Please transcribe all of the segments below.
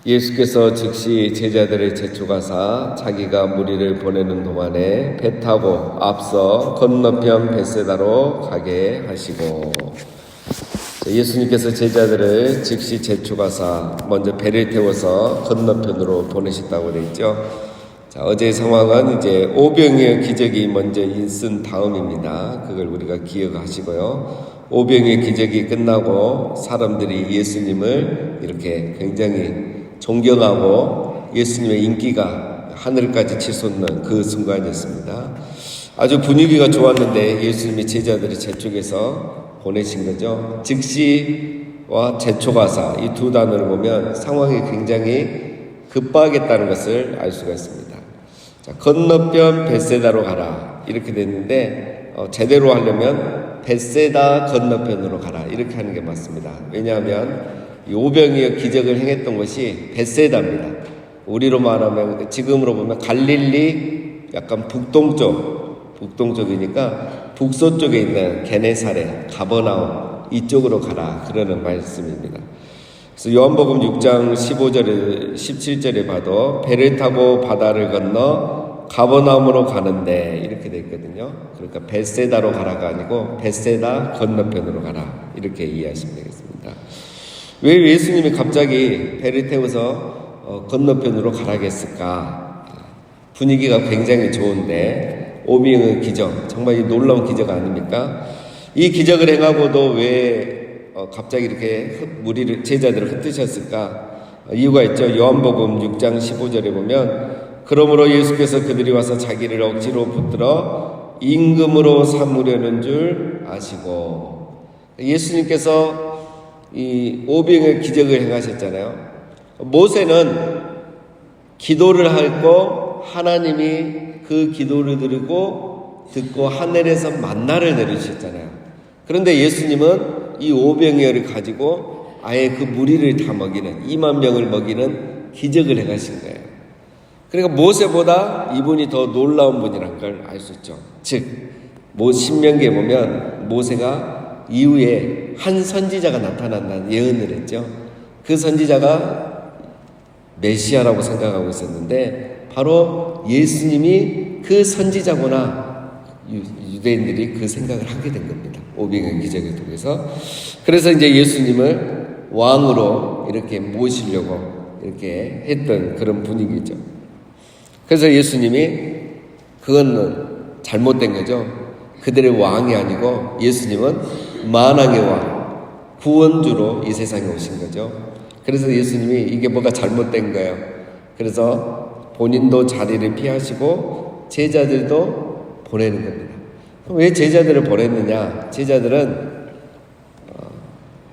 예수께서 즉시 제자들을 제쳐가사 자기가 무리를 보내는 동안에 배 타고 앞서 건너편 벳세다로 가게 하시고, 예수님께서 제자들을 즉시 제쳐가사 먼저 배를 태워서 건너편으로 보내셨다고 되어 있죠. 어제의 상황은 이제 오병이의 기적이 먼저 있은 다음입니다. 그걸 우리가 기억하시고요. 오병이의 기적이 끝나고 사람들이 예수님을 이렇게 굉장히 존경하고 예수님의 인기가 하늘까지 치솟는 그 순간이었습니다. 아주 분위기가 좋았는데 예수님이 제자들이 저쪽에서 보내신 거죠. 즉시와 제초가사 이 두 단어를 보면 상황이 굉장히 급박했다는 것을 알 수가 있습니다. 자, 건너편 벳세다로 가라 이렇게 됐는데 제대로 하려면 벳세다 건너편으로 가라 이렇게 하는 게 맞습니다. 왜냐하면 이 오병이어 기적을 행했던 것이 벳세다입니다. 우리로 말하면 지금으로 보면 갈릴리 약간 북동쪽이니까 북서쪽에 있는 게네사렛, 가버나움 이쪽으로 가라 그러는 말씀입니다. 그래서 요한복음 6장 15절에 17절에 봐도 배를 타고 바다를 건너 가버나움으로 가는데 이렇게 되어 있거든요. 그러니까 벳세다로 가라가 아니고 벳세다 건너편으로 가라 이렇게 이해하시면 되겠습니다. 왜 예수님이 갑자기 배를 태워서 건너편으로 가라겠을까? 분위기가 굉장히 좋은데 오병이의 기적, 정말 놀라운 기적 아닙니까? 이 기적을 행하고도 왜 갑자기 이렇게 제자들을 흩으셨을까? 이유가 있죠. 요한복음 6장 15절에 보면 그러므로 예수께서 그들이 와서 자기를 억지로 붙들어 임금으로 삼으려는 줄 아시고, 예수님께서 이 오병이의 기적을 행하셨잖아요. 모세는 기도를 하고 하나님이 그 기도를 듣고 하늘에서 만나를 내리셨잖아요. 그런데 예수님은 이 오병이어를 가지고 아예 그 무리를 다 먹이는 2만 명을 먹이는 기적을 행하신 거예요. 그러니까 모세보다 이분이 더 놀라운 분이란 걸 알 수 있죠. 즉 신명기에 보면 모세가 이후에 한 선지자가 나타난다는 예언을 했죠. 그 선지자가 메시아라고 생각하고 있었는데 바로 예수님이 그 선지자구나, 유대인들이 그 생각을 하게 된 겁니다. 오병이어 기적을 통해서. 그래서 이제 예수님을 왕으로 이렇게 모시려고 이렇게 했던 그런 분위기죠. 그래서 예수님이 그건 잘못된 거죠. 그들의 왕이 아니고 예수님은 만왕의 왕, 구원주로 이 세상에 오신 거죠. 그래서 예수님이 이게 뭐가 잘못된 거예요. 그래서 본인도 자리를 피하시고 제자들도 보내는 겁니다. 왜 제자들을 보냈느냐? 제자들은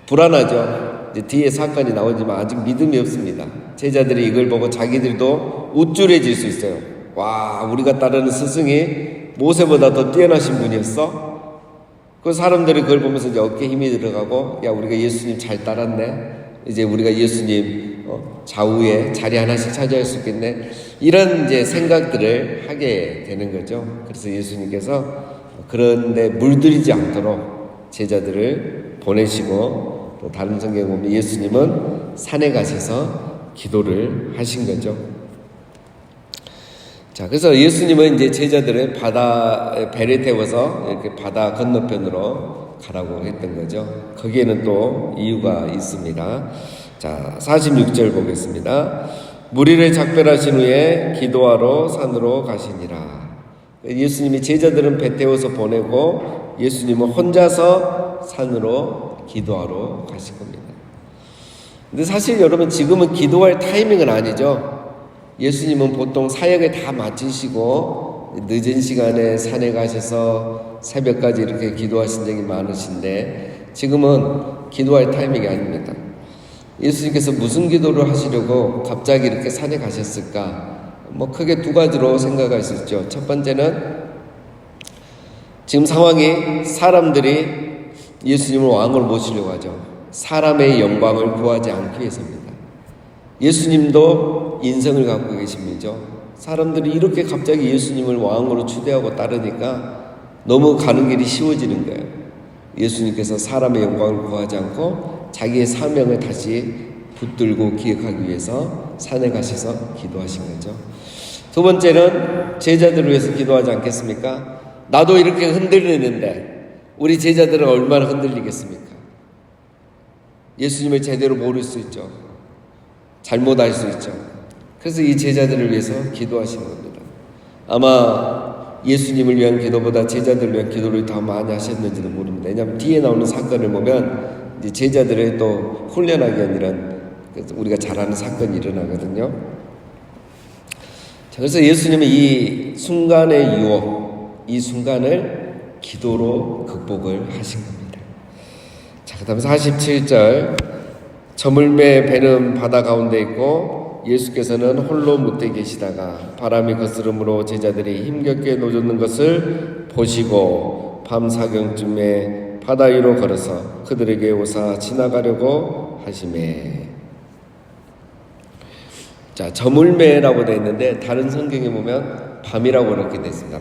불안하죠. 이제 뒤에 사건이 나오지만 아직 믿음이 없습니다. 제자들이 이걸 보고 자기들도 우쭐해질 수 있어요. 와, 우리가 따르는 스승이 모세보다 더 뛰어나신 분이었어? 그 사람들이 그걸 보면서 이제 어깨에 힘이 들어가고, 야, 우리가 예수님 잘 따랐네. 이제 우리가 예수님 좌우에 자리 하나씩 차지할 수 있겠네. 이런 이제 생각들을 하게 되는 거죠. 그래서 예수님께서 그런데 물들이지 않도록 제자들을 보내시고, 또 다른 성경에 보면 예수님은 산에 가셔서 기도를 하신 거죠. 자, 그래서 예수님은 이제 제자들을 배를 태워서 이렇게 바다 건너편으로 가라고 했던 거죠. 거기에는 또 이유가 있습니다. 자, 46절 보겠습니다. 무리를 작별하신 후에 기도하러 산으로 가시니라. 예수님이 제자들은 배 태워서 보내고 예수님은 혼자서 산으로 기도하러 가신 겁니다. 근데 사실 여러분, 지금은 기도할 타이밍은 아니죠. 예수님은 보통 사역을 다 마치시고 늦은 시간에 산에 가셔서 새벽까지 이렇게 기도하신 적이 많으신데 지금은 기도할 타이밍이 아닙니다. 예수님께서 무슨 기도를 하시려고 갑자기 이렇게 산에 가셨을까? 크게 두 가지로 생각할 수 있죠. 첫 번째는 지금 상황이 사람들이 예수님을 왕으로 모시려고 하죠. 사람의 영광을 구하지 않기 위해서입니다. 예수님도 인성을 갖고 계신 분이죠. 사람들이 이렇게 갑자기 예수님을 왕으로 추대하고 따르니까 너무 가는 길이 쉬워지는 거예요. 예수님께서 사람의 영광을 구하지 않고 자기의 사명을 다시 붙들고 기억하기 위해서 산에 가셔서 기도하신 거죠. 두 번째는 제자들을 위해서 기도하지 않겠습니까? 나도 이렇게 흔들리는데 우리 제자들은 얼마나 흔들리겠습니까? 예수님을 제대로 모를 수 있죠. 잘못할 수 있죠. 그래서 이 제자들을 위해서 기도하시는 겁니다. 아마 예수님을 위한 기도보다 제자들을 위한 기도를 더 많이 하셨는지도 모릅니다. 왜냐하면 뒤에 나오는 사건을 보면 이제 제자들을 또 훈련하기 위한 우리가 잘 아는 사건이 일어나거든요. 자, 그래서 예수님은 이 순간의 유혹, 이 순간을 기도로 극복을 하신 겁니다. 자, 그 다음 47절. 저물매 배는 바다 가운데 있고 예수께서는 홀로 못돼 계시다가 바람이 거스름으로 제자들이 힘겹게 노젓는 것을 보시고 밤 사경쯤에 바다 위로 걸어서 그들에게 오사 지나가려고 하시매. 자, 저물매라고 되어 있는데 다른 성경에 보면 밤이라고 그렇게 되어 있습니다.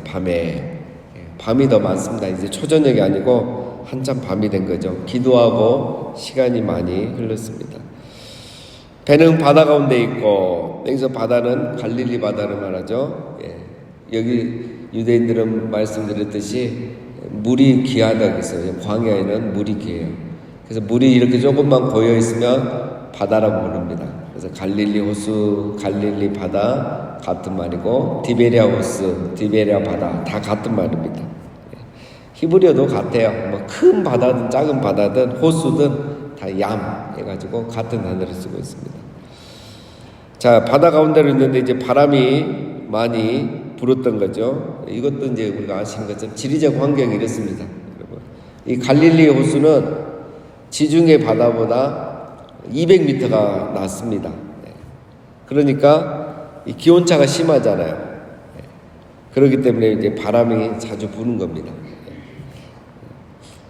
밤이 더 많습니다. 이제 초저녁이 아니고 한참 밤이 된 거죠. 기도하고 시간이 많이 흘렀습니다. 배는 바다 가운데 있고, 여기서 바다는 갈릴리 바다를 말하죠. 여기 유대인들은 말씀드렸듯이 물이 귀하다고 했어요. 광야에는 물이 귀해요. 그래서 물이 이렇게 조금만 고여 있으면 바다라고 부릅니다. 그래서 갈릴리 호수, 갈릴리 바다 같은 말이고, 디베리아 호수, 디베리아 바다 다 같은 말입니다. 히브리어도 같아요. 뭐 큰 바다든 작은 바다든 호수든 다 얌 해가지고 같은 단어를 쓰고 있습니다. 자, 바다 가운데로 있는데 이제 바람이 많이 불었던 거죠. 이것도 이제 우리가 아시는 것처럼 지리적 환경이 이렇습니다. 여러분, 이 갈릴리 호수는 지중해 바다보다 200m가 낮습니다. 그러니까 이 기온차가 심하잖아요. 그렇기 때문에 이제 바람이 자주 부는 겁니다.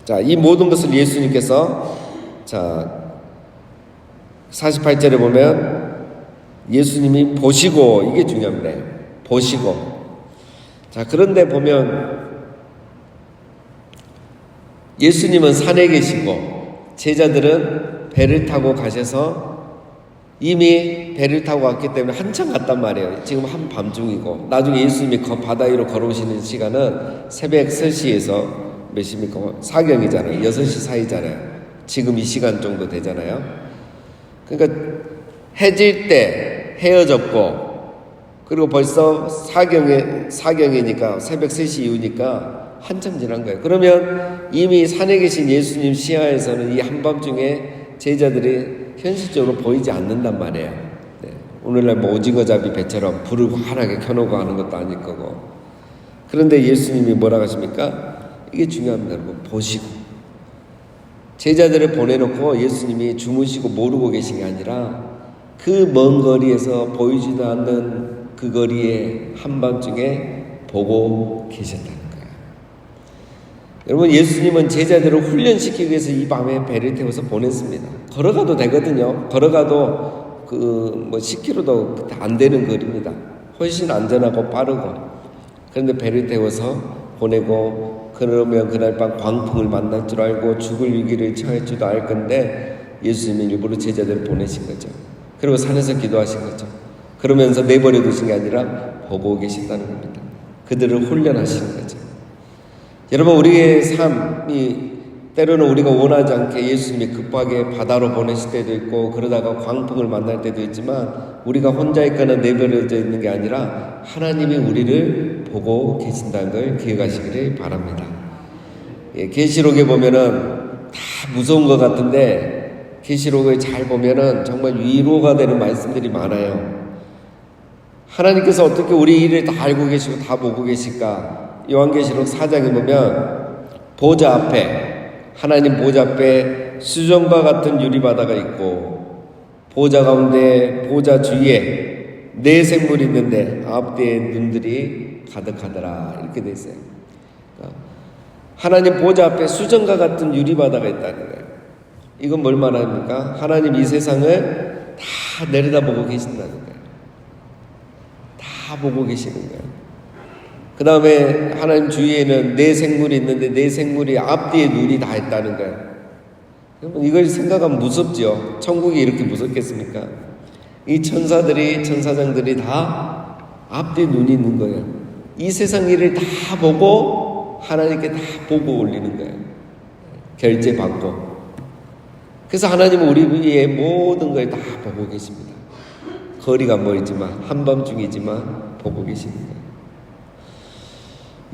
자, 이 모든 것을 예수님께서, 자, 48절에 보면 예수님이 보시고, 이게 중요합니다. 보시고. 자, 그런데 보면 예수님은 산에 계시고 제자들은 배를 타고 가셔서 이미 배를 타고 왔기 때문에 한참 갔단 말이에요. 지금 한밤중이고, 나중에 예수님이 바다 위로 걸어오시는 시간은 새벽 3시에서 몇 시입니까? 사경이잖아요. 6시 사이잖아요. 지금 이 시간 정도 되잖아요. 그러니까 해질 때 헤어졌고, 그리고 벌써 사경이니까 새벽 3시 이후니까 한참 지난 거예요. 그러면 이미 산에 계신 예수님 시야에서는 이 한밤중에 제자들이 현실적으로 보이지 않는단 말이에요. 네. 오늘날 뭐 오징어잡이 배처럼 불을 환하게 켜놓고 하는 것도 아닐 거고. 그런데 예수님이 뭐라고 하십니까? 이게 중요합니다. 여러분, 보시고. 제자들을 보내놓고 예수님이 주무시고 모르고 계신 게 아니라 그 먼 거리에서 보이지도 않는 그 거리에 한밤중에 보고 계셨다는 거예요. 여러분, 예수님은 제자들을 훈련시키기 위해서 이 밤에 배를 태워서 보냈습니다. 걸어가도 되거든요. 걸어가도 그 10km도 안 되는 거리입니다. 훨씬 안전하고 빠르고. 그런데 배를 태워서 보내고, 그러면 그날 밤 광풍을 만날 줄 알고 죽을 위기를 처할 줄도 알 건데 예수님이 일부러 제자들을 보내신 거죠. 그리고 산에서 기도하신 거죠. 그러면서 내버려 두신 게 아니라 보고 계신다는 겁니다. 그들을 훈련하시는 거죠. 여러분, 우리의 삶이 때로는 우리가 원하지 않게 예수님이 급하게 바다로 보내실 때도 있고, 그러다가 광풍을 만날 때도 있지만 우리가 혼자 있거나 내버려져 있는 게 아니라 하나님이 우리를 보고 계신다는 걸 기억하시기를 바랍니다. 계시록에 보면은 다 무서운 것 같은데 계시록을 잘 보면은 정말 위로가 되는 말씀들이 많아요. 하나님께서 어떻게 우리 일을 다 알고 계시고 다 보고 계실까? 요한계시록 4장에 보면 보좌 앞에, 하나님 보좌 앞에 수정과 같은 유리바다가 있고, 보좌 가운데 보좌 주위에 네 생물이 있는데 아홉대의 눈들이 가득하더라, 이렇게 돼 있어요. 하나님 보좌 앞에 수정과 같은 유리바다가 있다는 거예요. 이건 뭘 말합니까? 하나님 이 세상을 다 내려다보고 계신다는 거예요. 다 보고 계시는 거예요. 그 다음에 하나님 주위에는 네 생물이 있는데 네 생물이 앞뒤에 눈이 다 있다는 거예요. 이걸 생각하면 무섭죠. 천국이 이렇게 무섭겠습니까? 이 천사장들이 다 앞뒤 눈이 있는 거예요. 이 세상 일을 다 보고 하나님께 다 보고 올리는 거예요. 결제받고. 그래서 하나님은 우리의 모든 걸 다 보고 계십니다. 거리가 멀지만 한밤중이지만 보고 계십니다.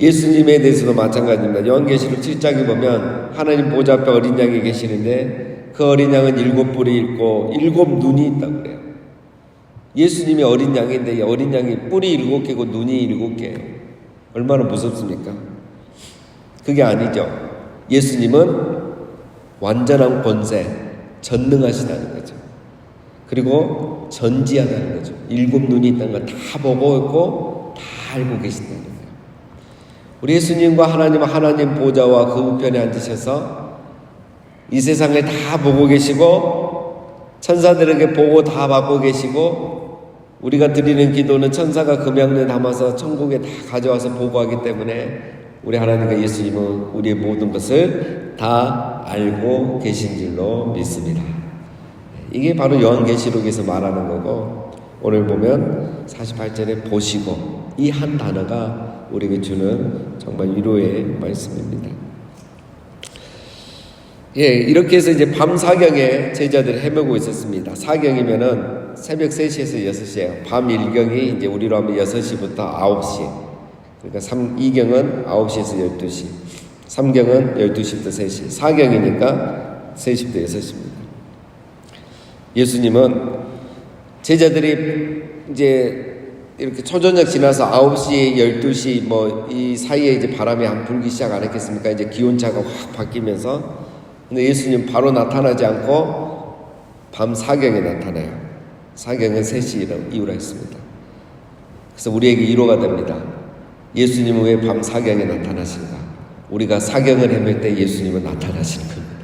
예수님에 대해서도 마찬가지입니다. 요한계시록 7장에 보면 하나님 보좌 앞에 어린 양이 계시는데 그 어린 양은 7뿔이 있고 7눈이 있다고 그래요. 예수님이 어린 양인데 어린 양이 뿔이 7개고 눈이 7개예요. 얼마나 무섭습니까? 그게 아니죠. 예수님은 완전한 권세, 전능하시다는 거죠. 그리고 전지하다는 거죠. 7눈이 있다는 걸 다 보고 있고 다 알고 계신다는 거예요. 우리 예수님과 하나님은 하나님 보좌와 그 우편에 앉으셔서 이 세상을 다 보고 계시고 천사들에게 보고 다 받고 계시고 우리가 드리는 기도는 천사가 금양을 담아서 천국에 다 가져와서 보고하기 때문에 우리 하나님과 예수님은 우리의 모든 것을 다 알고 계신 줄로 믿습니다. 이게 바로 요한계시록에서 말하는 거고 오늘 보면 48절에 보시고 이 한 단어가 우리에게 주는 정말 위로의 말씀입니다. 예, 이렇게 해서 이제 밤 사경에 제자들이 헤매고 있었습니다. 사경이면은 새벽 3시에서 6시예요. 밤 1경이 이제 우리로 하면 6시부터 9시. 그러니까 2경은 9시에서 12시. 3경은 12시부터 3시. 4경이니까 3시부터 6시입니다. 예수님은 제자들이 이제 이렇게 초저녁 지나서 9시, 12시 이 사이에 이제 바람이 안 불기 시작 안 했겠습니까? 이제 기온차가 확 바뀌면서. 근데 예수님 바로 나타나지 않고 밤 사경에 나타나요. 사경은 3시 이후라 했습니다. 그래서 우리에게 위로가 됩니다. 예수님은 왜 밤 사경에 나타나신가? 우리가 사경을 헤맬 때 예수님은 나타나시는 겁니다.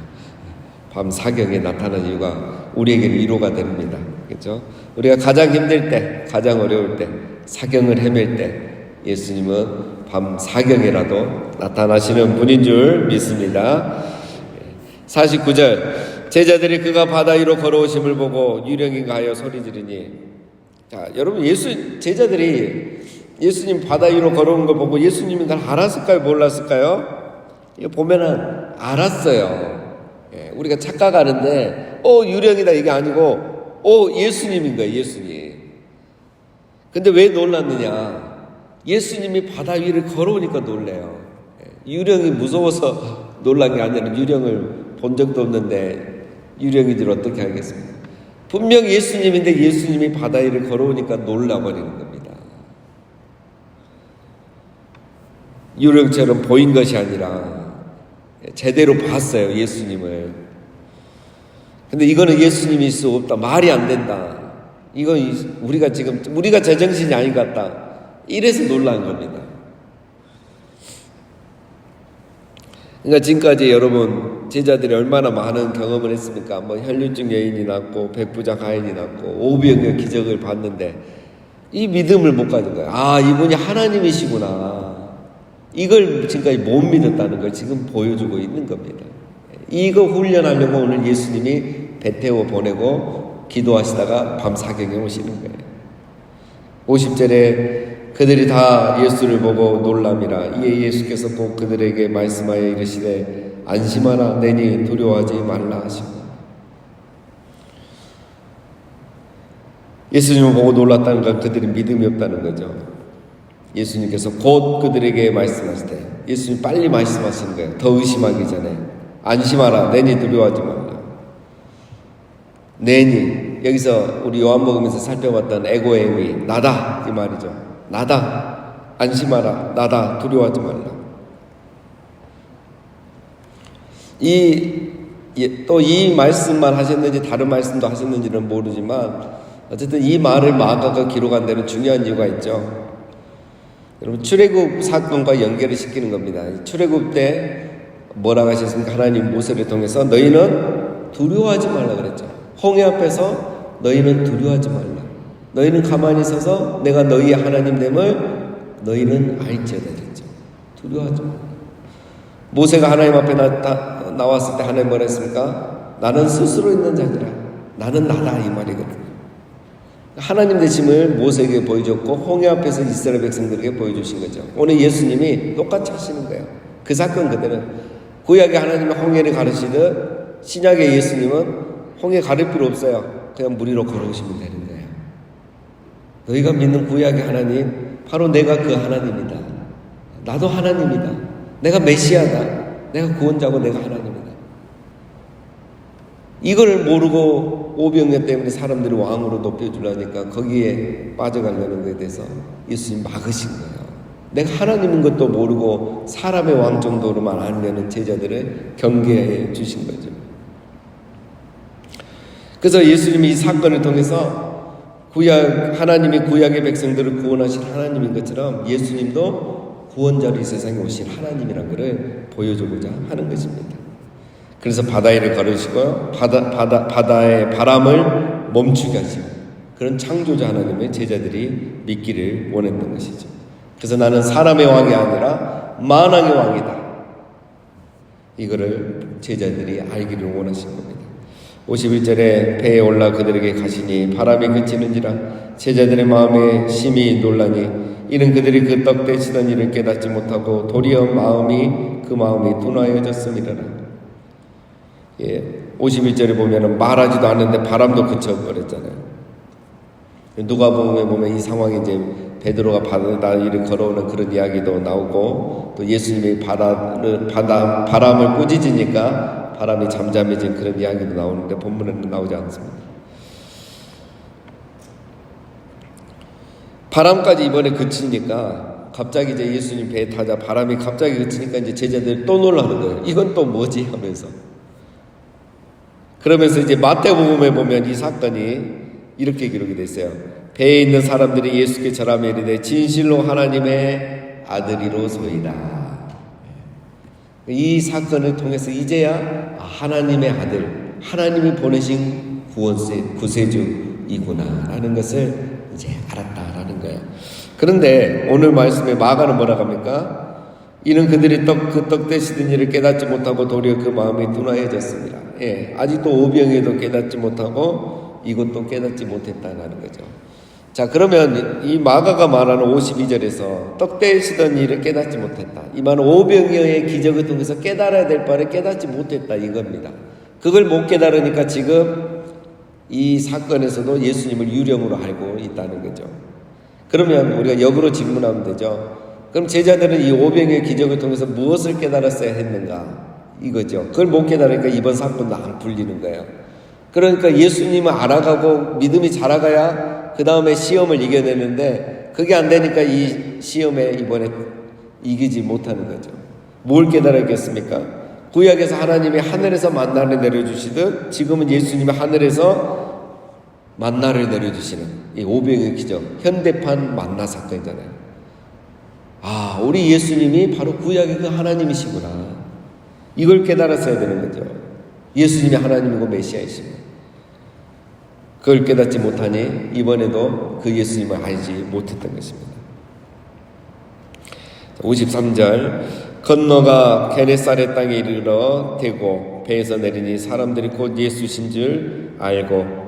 밤 사경에 나타난 이유가 우리에게 위로가 됩니다. 그렇죠? 우리가 가장 힘들 때, 가장 어려울 때, 사경을 헤맬 때 예수님은 밤 사경에라도 나타나시는 분인 줄 믿습니다. 49절 제자들이 그가 바다 위로 걸어오심을 보고 유령인가 하여 소리 지르니. 자, 여러분 제자들이 예수님 바다 위로 걸어온 걸 보고 예수님이 날 알았을까요? 몰랐을까요? 이거 보면은 알았어요. 예, 우리가 착각하는데 유령이다 이게 아니고 예수님인 거예요. 예수님. 근데 왜 놀랐느냐? 예수님이 바다 위를 걸어오니까 놀래요. 예, 유령이 무서워서 놀란 게 아니라 유령을 본 적도 없는데 유령이들 어떻게 하겠습니까? 분명 예수님인데 예수님이 바다 위를 걸어오니까 놀라버리는 겁니다. 유령처럼 보인 것이 아니라 제대로 봤어요. 예수님을. 근데 이거는 예수님이 있을 수 없다. 말이 안 된다. 이건 우리가 제정신이 아닌 것 같다. 이래서 놀란 겁니다. 그러니까 지금까지 여러분 제자들이 얼마나 많은 경험을 했습니까? 혈류증 여인이 낳고 백부장 하인이 낳고 오병이어 기적을 봤는데 이 믿음을 못 가진 거예요. 이분이 하나님이시구나. 이걸 지금까지 못 믿었다는 걸 지금 보여주고 있는 겁니다. 이거 훈련하려고 오늘 예수님이 배 태워 보내고 기도하시다가 밤 사경에 오시는 거예요. 50절에 그들이 다 예수를 보고 놀람이라. 이에 예수께서 꼭 그들에게 말씀하여 이르시되 안심하라 내니 두려워하지 말라 하시고. 예수님을 보고 놀랐다는 건 그들이 믿음이 없다는 거죠. 예수님께서 곧 그들에게 말씀하시되 예수님 빨리 말씀하시는 거예요. 더 의심하기 전에 안심하라 내니 두려워하지 말라. 내니 여기서 우리 요한복음에서 살펴봤던 에고의 의 나다 이 말이죠. 나다 안심하라 나다 두려워하지 말라. 또 이 말씀만 하셨는지 다른 말씀도 하셨는지는 모르지만 어쨌든 이 말을 마가가 기록한 데는 중요한 이유가 있죠. 여러분 출애굽 사건과 연결을 시키는 겁니다. 출애굽 때 뭐라고 하셨습니까? 하나님 모세를 통해서 너희는 두려워하지 말라 그랬죠. 홍해 앞에서 너희는 두려워하지 말라. 너희는 가만히 서서 내가 너희의 하나님됨을 너희는 알지어다 그랬죠. 두려워하지 말라. 모세가 하나님 앞에 나왔을 때 하나님 뭐라 했습니까? 나는 스스로 있는 자니라. 나는 나다 이 말이거든요. 하나님 되심을 모세에게 보여줬고 홍해 앞에서 이스라엘 백성들에게 보여주신 거죠. 오늘 예수님이 똑같이 하시는 거예요. 그 사건 그대로 구약의 하나님은 홍해를 가르치듯 신약의 예수님은 홍해 가릴 필요 없어요. 그냥 물 위로 걸어오시면 되는 거예요. 너희가 믿는 구약의 하나님 바로 내가 그 하나님이다. 나도 하나님이다. 내가 메시아다. 내가 구원자고 내가 하나님이다. 이걸 모르고 오병이어 때문에 사람들이 왕으로 높여주려니까 거기에 빠져가려는 것에 대해서 예수님 막으신 거예요. 내가 하나님인 것도 모르고 사람의 왕 정도로만 알려는 제자들을 경계해 주신 거죠. 그래서 예수님이 이 사건을 통해서 하나님이 구약의 백성들을 구원하신 하나님인 것처럼 예수님도 구원자로 이 세상에 오신 하나님이라는 것을 보여주고자 하는 것입니다. 그래서 바다 위를 걸으시고 바다의 바람을 멈추게 하시고 그런 창조자 하나님의 제자들이 믿기를 원했던 것이죠. 그래서 나는 사람의 왕이 아니라 만왕의 왕이다. 이거를 제자들이 알기를 원하신 겁니다. 51절에 배에 올라 그들에게 가시니 바람이 그치는지라 제자들의 마음에 심히 놀라니 이는 그들이 그 떡 떼시던 일을 깨닫지 못하고 도리어 그 마음이 둔하여졌음이라라. 51절에 보면은 말하지도 않는데 바람도 그쳐버렸잖아요. 누가복음에 보면 이 상황이 이제 베드로가 바다 위를 걸어오는 그런 이야기도 나오고 또 예수님이 바람을 꾸짖으니까 바람이 잠잠해진 그런 이야기도 나오는데 본문에는 나오지 않습니다. 바람까지 이번에 그치니까 갑자기 이제 예수님 배에 타자 바람이 갑자기 그치니까 이제 제자들이 또 놀라는 거예요. 이건 또 뭐지 하면서. 그러면서 이제 마태복음에 보면 이 사건이 이렇게 기록이 됐어요. 배에 있는 사람들이 예수께 절하며 이르되 진실로 하나님의 아들이로소이다. 이 사건을 통해서 이제야 하나님의 아들, 하나님이 보내신 구세주이구나 라는 것을 이제 알았다라는 거예요. 그런데 오늘 말씀에 마가는 뭐라고 합니까? 이는 그들이 그 떡 떼시던 일을 깨닫지 못하고 도리어 그 마음이 둔하여졌습니다. 아직도 오병이어도 깨닫지 못하고 이것도 깨닫지 못했다는 거죠. 자, 그러면 이 마가가 말하는 52절에서 떡 떼시던 일을 깨닫지 못했다. 이 말은 오병이어의 기적을 통해서 깨달아야 될 바를 깨닫지 못했다 이겁니다. 그걸 못 깨달으니까 지금 이 사건에서도 예수님을 유령으로 알고 있다는 거죠. 그러면 우리가 역으로 질문하면 되죠. 그럼 제자들은 이 오병이어의 기적을 통해서 무엇을 깨달았어야 했는가? 이거죠. 그걸 못 깨달으니까 이번 사건도 안 풀리는 거예요. 그러니까 예수님을 알아가고 믿음이 자라가야 그 다음에 시험을 이겨내는데 그게 안 되니까 이 시험에 이번에 이기지 못하는 거죠. 뭘 깨달았겠습니까? 구약에서 하나님이 하늘에서 만나를 내려주시듯 지금은 예수님이 하늘에서 만나를 내려주시는 이 오병이어의 기적, 현대판 만나 사건이잖아요. 우리 예수님이 바로 구약의 그 하나님이시구나. 이걸 깨달았어야 되는 거죠. 예수님이 하나님이고 메시아이십니다. 그걸 깨닫지 못하니 이번에도 그 예수님을 알지 못했던 것입니다. 53절 건너가 게네사렛 땅에 이르러 대고 배에서 내리니 사람들이 곧 예수신 줄 알고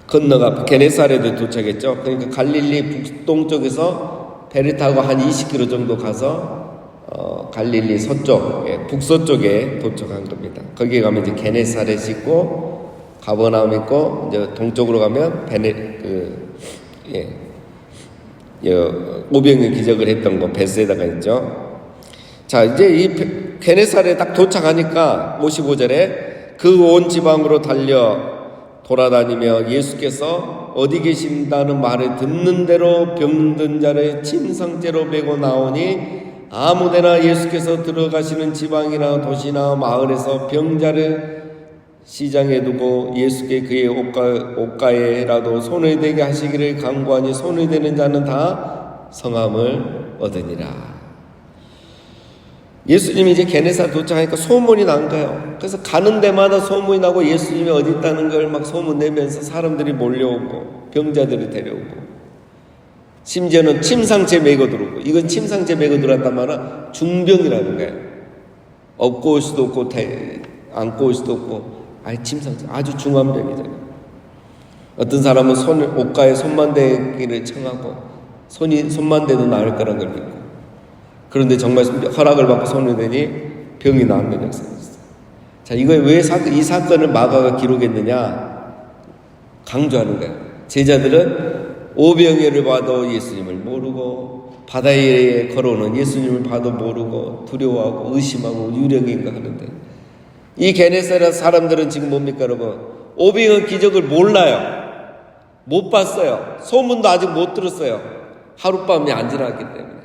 건너가 게네사렛에 도착했죠. 그러니까 갈릴리 북동쪽에서 배를 타고 한 20km 정도 가서 갈릴리 서쪽, 북서쪽에 도착한 겁니다. 거기에 가면 이제 게네사렛이 있고 가버나움 있고 이제 동쪽으로 가면 오병이어 기적을 했던 곳 베스에다가 있죠. 자, 이제 이 게네사렛에 딱 도착하니까 55절에 그 온 지방으로 달려 돌아다니며 예수께서 어디 계신다는 말을 듣는 대로 병든 자를 침상째로 메고 나오니 아무데나 예수께서 들어가시는 지방이나 도시나 마을에서 병자를 시장에 두고 예수께 그의 옷가에라도 손을 대게 하시기를 간구하니 손을 대는 자는 다 성함을 얻으니라. 예수님이 이제 게네사렛 도착하니까 소문이 난 거예요. 그래서 가는 데마다 소문이 나고 예수님이 어디 있다는 걸 막 소문 내면서 사람들이 몰려오고 병자들이 데려오고 심지어는 침상째 메고 들어오고 이건 침상째 메고 들어왔단 말은 중병이라는 거예요. 업고 올 수도 없고 안고 올 수도 없고 아예 침상처 아주 중한 병이잖아요. 어떤 사람은 옷가에 손만 대기를 청하고 손만 대도 나을 거란 걸 믿고, 그런데 정말 허락을 받고 손을 대니 병이 나았는 역사가 있어요. 자, 이거에 왜 이 사건을 마가가 기록했느냐 강조하는 거예요. 제자들은 오병이어를 봐도 예수님을 모르고 바다에 걸어오는 예수님을 봐도 모르고 두려워하고 의심하고 유령인가 하는데, 이 게네사렛 사람들은 지금 뭡니까 여러분? 오병이어 기적을 몰라요. 못 봤어요. 소문도 아직 못 들었어요. 하룻밤이 안 지났기 때문에.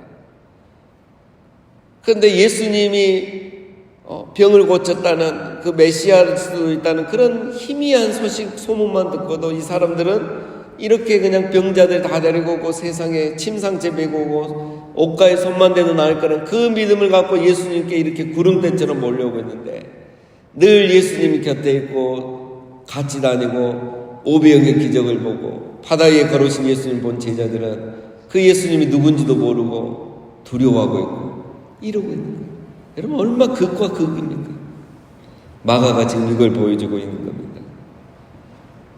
그런데 예수님이 병을 고쳤다는, 그 메시아일 수도 있다는 그런 희미한 소식, 소문만 듣고도 이 사람들은 이렇게 그냥 병자들 다 데리고 오고 세상에 침상째 메고 오고 옷가에 손만 대도 나을 거는 그 믿음을 갖고 예수님께 이렇게 구름대처럼 몰려오고 있는데, 늘 예수님 곁에 있고 같이 다니고 오병의 기적을 보고 바다 위에 걸으신 예수님 본 제자들은 그 예수님이 누군지도 모르고 두려워하고 있고 이러고 있는 거예요. 여러분, 얼마나 극과 극입니까? 마가가 지금 이걸 보여주고 있는 겁니다.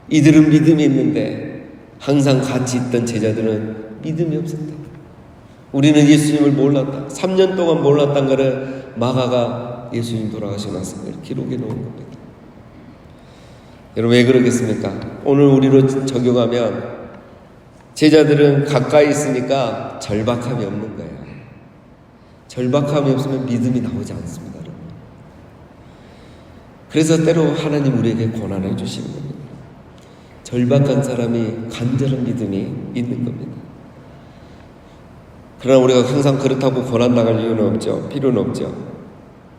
이들은 믿음이 있는데 항상 같이 있던 제자들은 믿음이 없었다. 우리는 예수님을 몰랐다. 3년 동안 몰랐다는 것을 마가가 예수님 돌아가시고 나서 기록해 놓은 겁니다. 여러분, 왜 그러겠습니까? 오늘 우리로 적용하면 제자들은 가까이 있으니까 절박함이 없는 거예요. 절박함이 없으면 믿음이 나오지 않습니다, 여러분. 그래서 때로 하나님 우리에게 고난을 주시는 겁니다. 절박한 사람이 간절한 믿음이 있는 겁니다. 그러나 우리가 항상 그렇다고 고난 나갈 이유는 없죠. 필요는 없죠.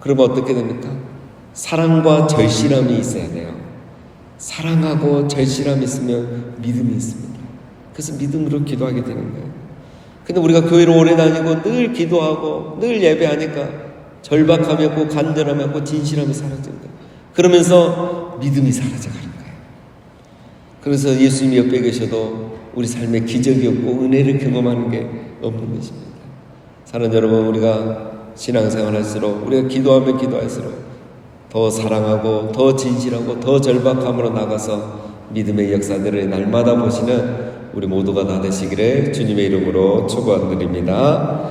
그러면 어떻게 됩니까? 사랑과 절실함이 있어야 돼요. 사랑하고 절실함이 있으면 믿음이 있습니다. 그래서 믿음으로 기도하게 되는 거예요. 근데 우리가 교회로 오래 다니고 늘 기도하고 늘 예배하니까 절박함이 없고 간절함이 없고 진실함이 사라지는 거예요. 그러면서 믿음이 사라져가는 거예요. 그래서 예수님이 옆에 계셔도 우리 삶에 기적이 없고 은혜를 경험하는 게 없는 것입니다. 사랑하는 여러분, 우리가 신앙생활 할수록, 우리가 기도하면 기도할수록 더 사랑하고 더 진실하고 더 절박함으로 나가서 믿음의 역사들을 날마다 보시는 우리 모두가 다 되시기를 주님의 이름으로 축원드립니다.